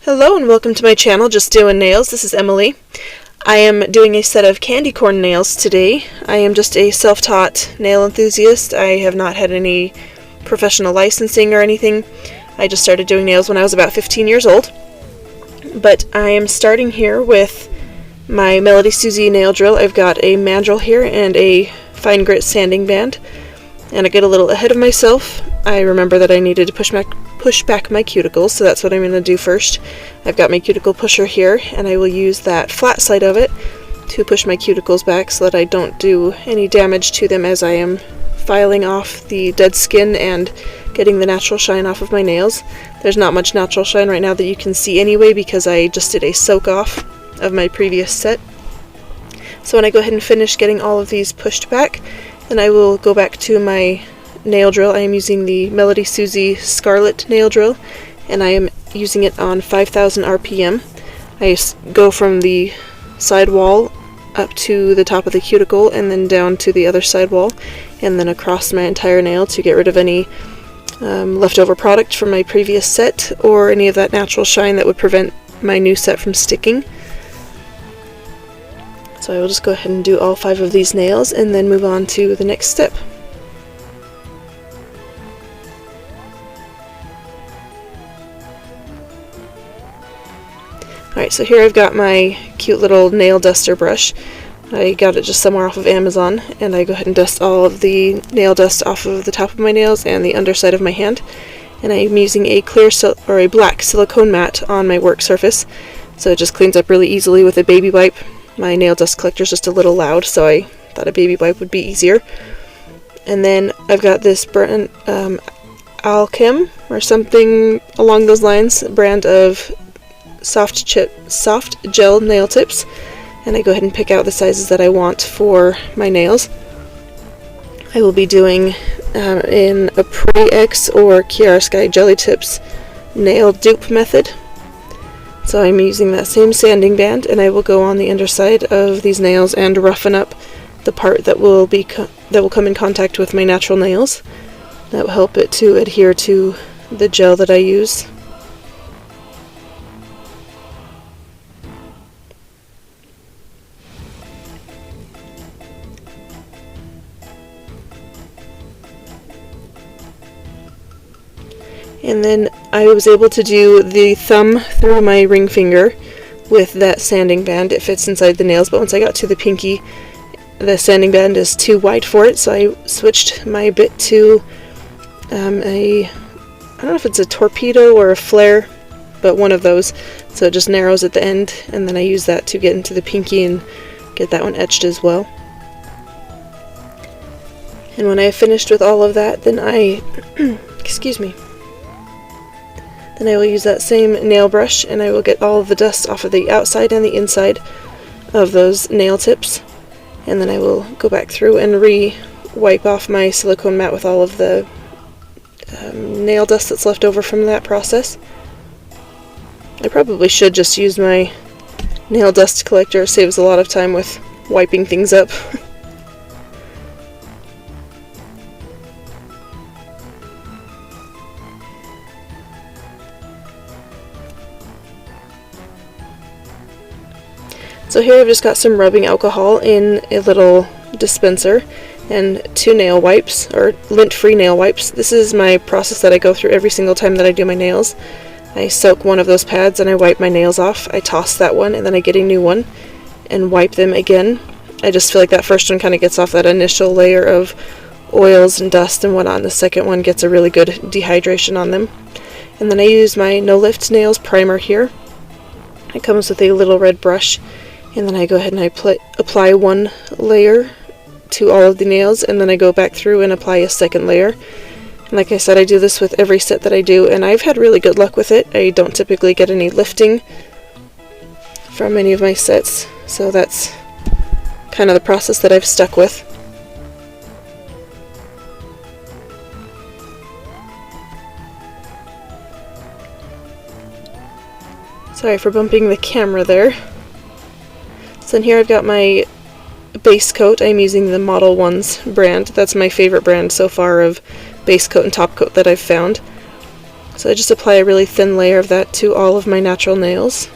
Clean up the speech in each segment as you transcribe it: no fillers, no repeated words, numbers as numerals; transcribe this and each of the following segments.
Hello and welcome to my channel, Just Doing Nails. This is Emily. I am doing a set of candy corn nails today. I am just a self-taught nail enthusiast. I have not had any professional licensing or anything. I just started doing nails when I was about 15 years old. But I am starting here with my Melody Susie nail drill. I've got a mandrel here and a fine grit sanding band. And I get a little ahead of myself. I remember that I needed to push back my cuticles, so that's what I'm going to do first. I've got my cuticle pusher here, and I will use that flat side of it to push my cuticles back so that I don't do any damage to them as I am filing off the dead skin and getting the natural shine off of my nails. There's not much natural shine right now that you can see anyway because I just did a soak off of my previous set. So when I go ahead and finish getting all of these pushed back, then I will go back to my nail drill. I am using the Melody Susie Scarlet nail drill, and I am using it on 5,000 RPM. I go from the side wall up to the top of the cuticle and then down to the other side wall and then across my entire nail to get rid of any leftover product from my previous set or any of that natural shine that would prevent my new set from sticking. So I will just go ahead and do all 5 of these nails and then move on to the next step. Alright, so here I've got my cute little nail duster brush. I got it just somewhere off of Amazon, and I go ahead and dust all of the nail dust off of the top of my nails and the underside of my hand. And I'm using a a black silicone mat on my work surface, so it just cleans up really easily with a baby wipe. My nail dust collector is just a little loud, so I thought a baby wipe would be easier. And then I've got this brand, Alchem, or something along those lines, brand of soft gel nail tips, and I go ahead and pick out the sizes that I want for my nails. I will be doing in Apres or Chiaroscuro Jelly Tips nail dupe method. So I'm using that same sanding band, and I will go on the underside of these nails and roughen up the part that will come in contact with my natural nails. That will help it to adhere to the gel that I use. And then I was able to do the thumb through my ring finger with that sanding band. It fits inside the nails, but once I got to the pinky, the sanding band is too wide for it, so I switched my bit to I don't know if it's a torpedo or a flare, but one of those, so it just narrows at the end, and then I use that to get into the pinky and get that one etched as well. And when I have finished with all of that, then I excuse me. Then I will use that same nail brush and I will get all of the dust off of the outside and the inside of those nail tips. And then I will go back through and wipe off my silicone mat with all of the nail dust that's left over from that process. I probably should just use my nail dust collector. It saves a lot of time with wiping things up. So here I've just got some rubbing alcohol in a little dispenser and 2 nail wipes, or lint-free nail wipes. This is my process that I go through every single time that I do my nails. I soak one of those pads and I wipe my nails off. I toss that one and then I get a new one and wipe them again. I just feel like that first one kind of gets off that initial layer of oils and dust and whatnot, and the second one gets a really good dehydration on them. And then I use my No Lift Nails primer here. It comes with a little red brush. And then I go ahead and I apply one layer to all of the nails, and then I go back through and apply a second layer. And like I said, I do this with every set that I do, and I've had really good luck with it. I don't typically get any lifting from any of my sets, so that's kind of the process that I've stuck with. Sorry for bumping the camera there. So here I've got my base coat. I'm using the Model Ones brand. That's my favorite brand so far of base coat and top coat that I've found. So I just apply a really thin layer of that to all of my natural nails.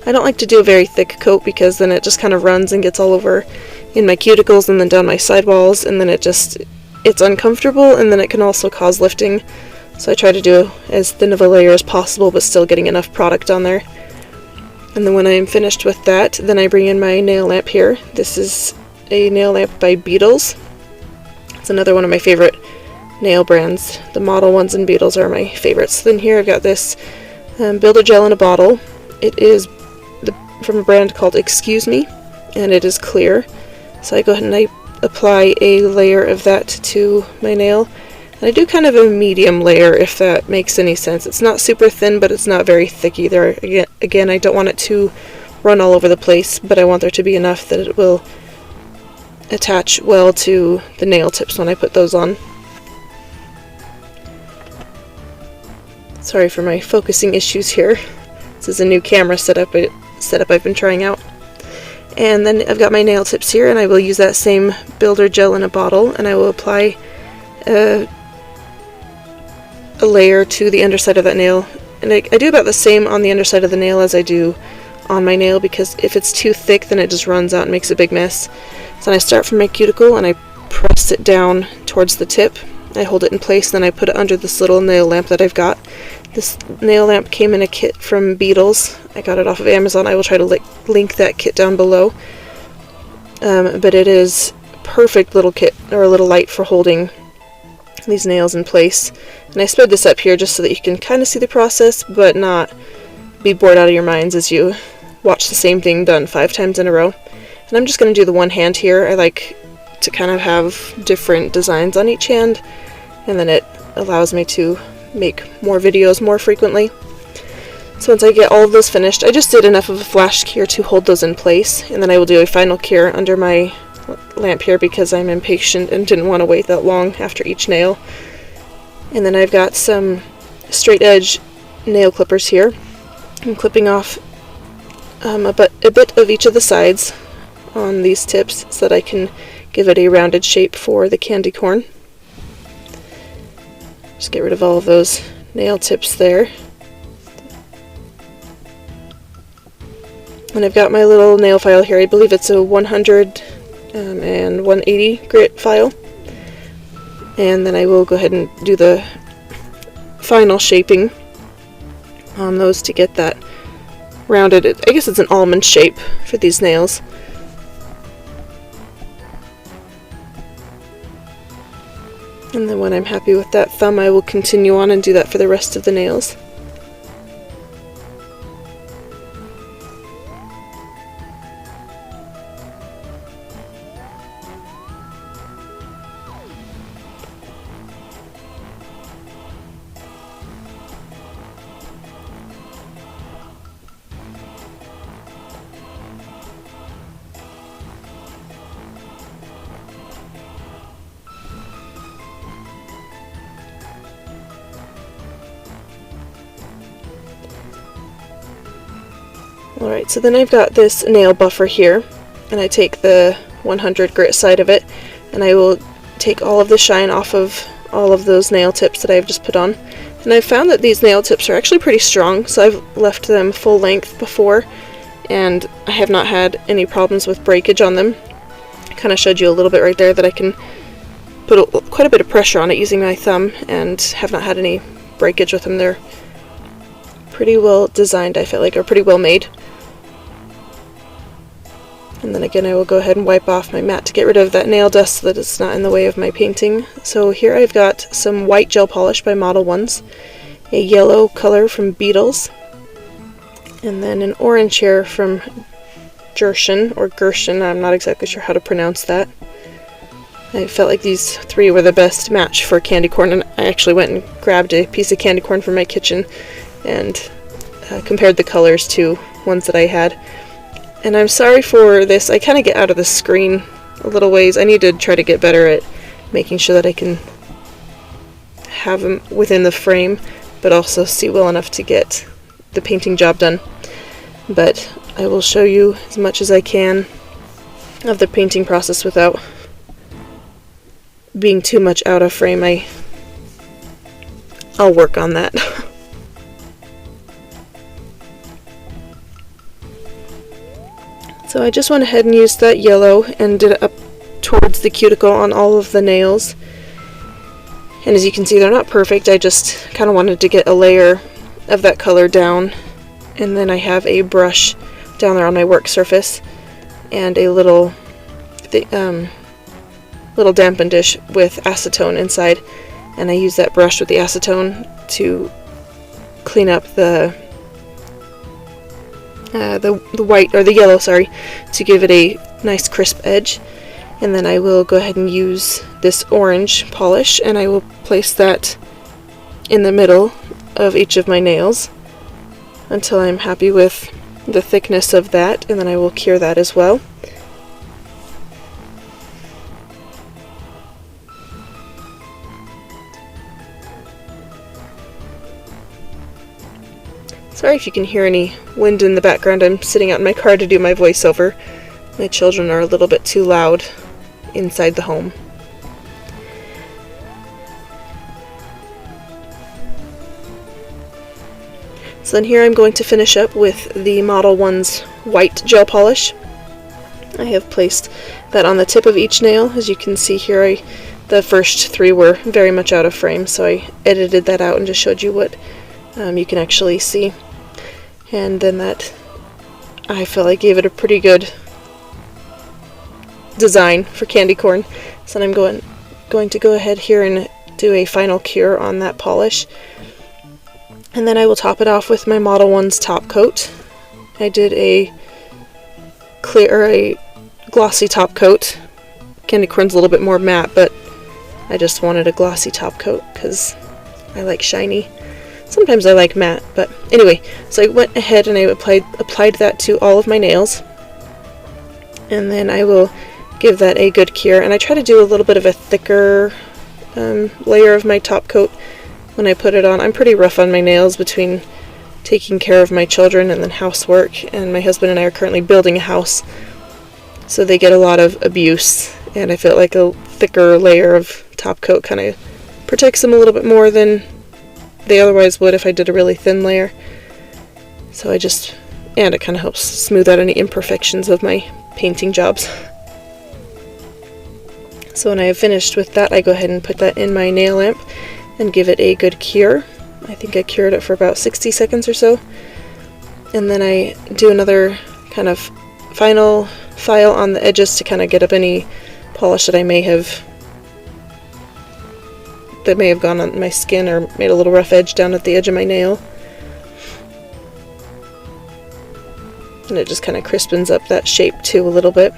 I don't like to do a very thick coat because then it just kind of runs and gets all over in my cuticles and then down my sidewalls, and then it's uncomfortable, and then it can also cause lifting. So I try to do as thin of a layer as possible but still getting enough product on there. And then when I am finished with that, then I bring in my nail lamp here. This is a nail lamp by Beetles. It's another one of my favorite nail brands. The model ones in Beetles are my favorites. Then here I've got this builder gel in a bottle. It is from a brand called Excuse Me, and it is clear. So I go ahead and I apply a layer of that to my nail. And I do kind of a medium layer, if that makes any sense. It's not super thin, but it's not very thick either. Again, I don't want it to run all over the place, but I want there to be enough that it will attach well to the nail tips when I put those on. Sorry for my focusing issues here. This is a new camera setup I've been trying out. And then I've got my nail tips here, and I will use that same builder gel in a bottle, and I will apply a layer to the underside of that nail. And I do about the same on the underside of the nail as I do on my nail, because if it's too thick then it just runs out and makes a big mess. So I start from my cuticle and I press it down towards the tip. I hold it in place, then I put it under this little nail lamp that I've got. This nail lamp came in a kit from Beetles. I got it off of Amazon. I will try to link that kit down below. But it is a perfect little kit, or a little light for holding these nails in place. And I sped this up here just so that you can kind of see the process, but not be bored out of your minds as you watch the same thing done 5 times in a row. And I'm just going to do the one hand here. I like to kind of have different designs on each hand, and then it allows me to make more videos more frequently. So once I get all of those finished, I just did enough of a flash cure to hold those in place, and then I will do a final cure under my lamp here because I'm impatient and didn't want to wait that long after each nail. And then I've got some straight edge nail clippers here. I'm clipping off a bit of each of the sides on these tips so that I can give it a rounded shape for the candy corn. Just get rid of all of those nail tips there. And I've got my little nail file here. I believe it's a 100 and 180 grit file. And then I will go ahead and do the final shaping on those to get that rounded. I guess it's an almond shape for these nails. And then when I'm happy with that thumb, I will continue on and do that for the rest of the nails. Alright, so then I've got this nail buffer here, and I take the 100 grit side of it, and I will take all of the shine off of all of those nail tips that I've just put on. And I've found that these nail tips are actually pretty strong, so I've left them full length before, and I have not had any problems with breakage on them. I kind of showed you a little bit right there that I can put quite a bit of pressure on it using my thumb, and have not had any breakage with them. They're pretty well designed, I feel like, or pretty well made. And then again, I will go ahead and wipe off my mat to get rid of that nail dust so that it's not in the way of my painting. So here I've got some white gel polish by Model Ones, a yellow color from Beetles, and then an orange here from Gershon, I'm not exactly sure how to pronounce that. I felt like these 3 were the best match for candy corn, and I actually went and grabbed a piece of candy corn from my kitchen and compared the colors to ones that I had. And I'm sorry for this, I kind of get out of the screen a little ways. I need to try to get better at making sure that I can have them within the frame, but also see well enough to get the painting job done. But I will show you as much as I can of the painting process without being too much out of frame. I'll work on that. So I just went ahead and used that yellow and did it up towards the cuticle on all of the nails. And as you can see, they're not perfect. I just kind of wanted to get a layer of that color down. And then I have a brush down there on my work surface and a little dampen dish with acetone inside. And I use that brush with the acetone to clean up the white, or the yellow, sorry, to give it a nice crisp edge. And then I will go ahead and use this orange polish, and I will place that in the middle of each of my nails until I'm happy with the thickness of that, and then I will cure that as well. Sorry if you can hear any wind in the background. I'm sitting out in my car to do my voiceover. My children are a little bit too loud inside the home. So then here I'm going to finish up with the Model 1's white gel polish. I have placed that on the tip of each nail. As you can see here, the first three were very much out of frame, so I edited that out and just showed you what you can actually see. And then that, I feel like, gave it a pretty good design for candy corn. So I'm going to go ahead here and do a final cure on that polish. And then I will top it off with my Model 1's top coat. I did a glossy top coat. Candy corn's a little bit more matte, but I just wanted a glossy top coat because I like shiny. Sometimes I like matte, but anyway, so I went ahead and I applied that to all of my nails. And then I will give that a good cure. And I try to do a little bit of a thicker layer of my top coat when I put it on. I'm pretty rough on my nails between taking care of my children and then housework. And my husband and I are currently building a house, so they get a lot of abuse. And I feel like a thicker layer of top coat kind of protects them a little bit more than they otherwise would if I did a really thin layer. So and it kind of helps smooth out any imperfections of my painting jobs. So when I have finished with that, I go ahead and put that in my nail lamp and give it a good cure. I think I cured it for about 60 seconds or so. And then I do another kind of final file on the edges to kind of get up any polish that may have gone on my skin or made a little rough edge down at the edge of my nail. And it just kind of crispens up that shape too a little bit.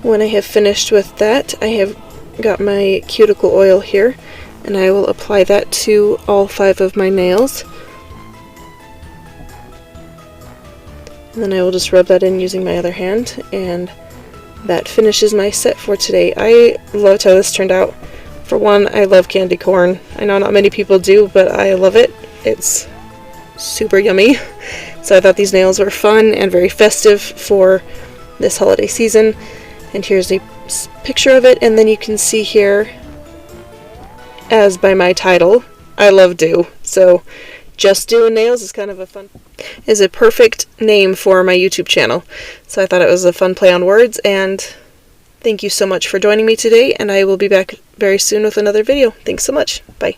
When I have finished with that, I have got my cuticle oil here, and I will apply that to all 5 of my nails. And then I will just rub that in using my other hand, and that finishes my set for today. I loved how this turned out. For one, I love candy corn. I know not many people do, but I love it. It's super yummy. So I thought these nails were fun and very festive for this holiday season. And here's a picture of it, and then you can see here, as by my title, I love Do. So Just Doing Nails is a perfect name for my YouTube channel. So I thought it was a fun play on words, and thank you so much for joining me today, and I will be back very soon with another video. Thanks so much. Bye.